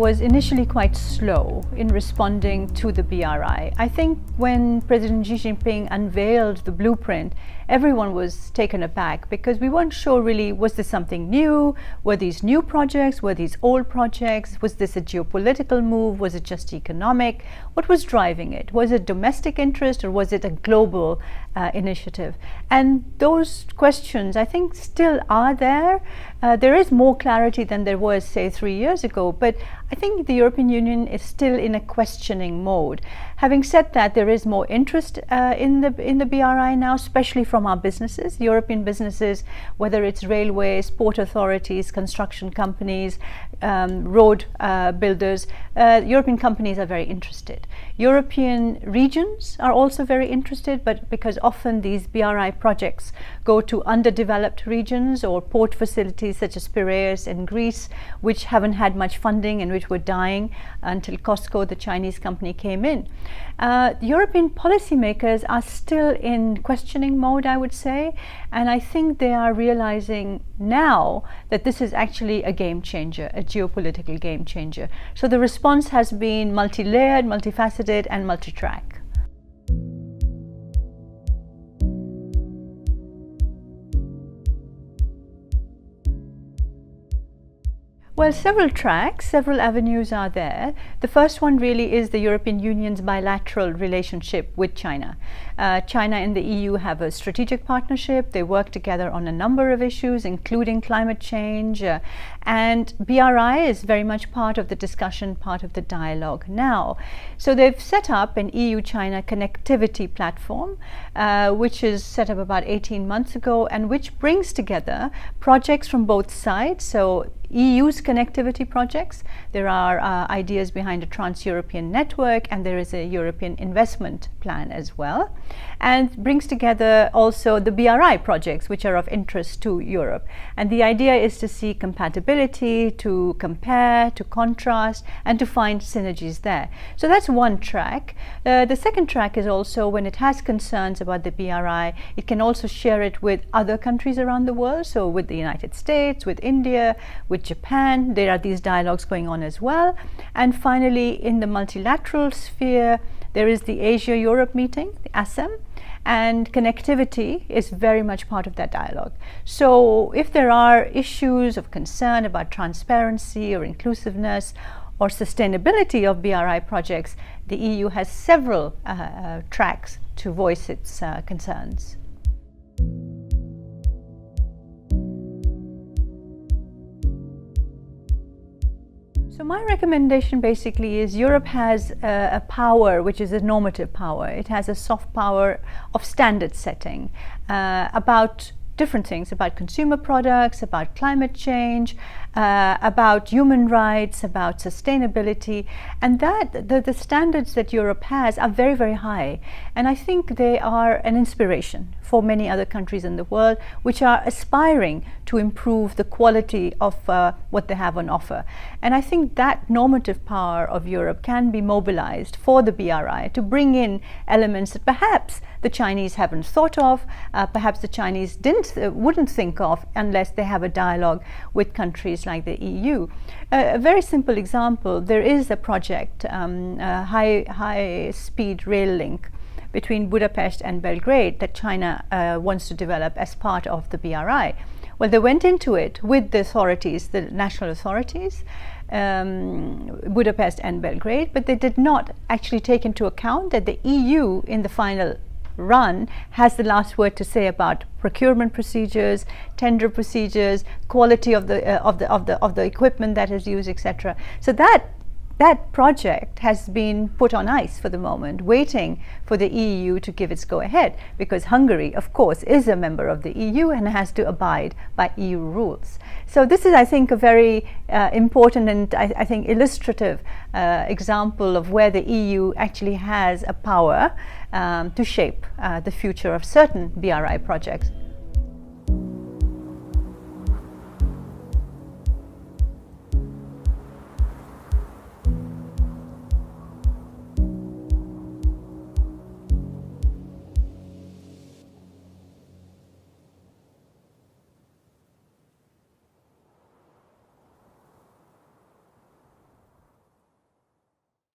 was initially quite slow in responding to the BRI. I think when President Xi Jinping unveiled the blueprint, everyone was taken aback because we weren't sure really, was this something new? Were these new projects? Were these old projects? Was this a geopolitical move? Was it just economic? What was driving it? Was it domestic interest or was it a global initiative? And those questions, I think, still are there. There is more clarity than there was, say, 3 years ago, but I think the European Union is still in a questioning mode. Having said that, there is more interest in the BRI now, especially from our businesses, European businesses, whether it's railways, port authorities, construction companies, road builders. European companies are very interested. European regions are also very interested, but because often these BRI projects go to underdeveloped regions or port facilities such as Piraeus in Greece, which haven't had much funding and which were dying until COSCO, the Chinese company, came in. European policymakers are still in questioning mode, I would say, and I think they are realizing now that this is actually a game changer, a geopolitical game changer. So the response has been multi-layered, multifaceted, and multi-track. Well, several tracks, several avenues are there. The first one really is the European Union's bilateral relationship with China. China and the EU have a strategic partnership. They work together on a number of issues, including climate change. And BRI is very much part of the discussion, part of the dialogue now. So they've set up an EU-China connectivity platform, which is set up about 18 months ago and which brings together projects from both sides. So EU's connectivity projects, there are ideas behind a trans-European network, and there is a European investment plan as well, and brings together also the BRI projects which are of interest to Europe. And the idea is to see compatibility, to compare, to contrast, and to find synergies there. So that's one track. The second track is also when it has concerns about the BRI, it can also share it with other countries around the world, so with the United States, with India, with Japan. There are these dialogues going on as well. And finally, in the multilateral sphere, there is the Asia-Europe meeting, the ASEM, and connectivity is very much part of that dialogue. So if there are issues of concern about transparency or inclusiveness or sustainability of BRI projects, the EU has several tracks to voice its concerns. So my recommendation basically is Europe has a power which is a normative power. It has a soft power of standard setting about different things, about consumer products, about climate change, about human rights, about sustainability, and that the standards that Europe has are very, very high. And I think they are an inspiration for many other countries in the world which are aspiring to improve the quality of what they have on offer. And I think that normative power of Europe can be mobilized for the BRI to bring in elements that perhaps the Chinese haven't thought of, perhaps the Chinese wouldn't think of unless they have a dialogue with countries like the EU. A very simple example, there is a project, a high-speed rail link between Budapest and Belgrade that China wants to develop as part of the BRI. Well, they went into it with the authorities, the national authorities, Budapest and Belgrade, but they did not actually take into account that the EU in the final run has the last word to say about procurement procedures, tender procedures, quality of the equipment that is used, etc. So that project has been put on ice for the moment, waiting for the EU to give its go-ahead, because Hungary, of course, is a member of the EU and has to abide by EU rules. So this is, I think, a very important and I think illustrative example of where the EU actually has a power to shape the future of certain BRI projects.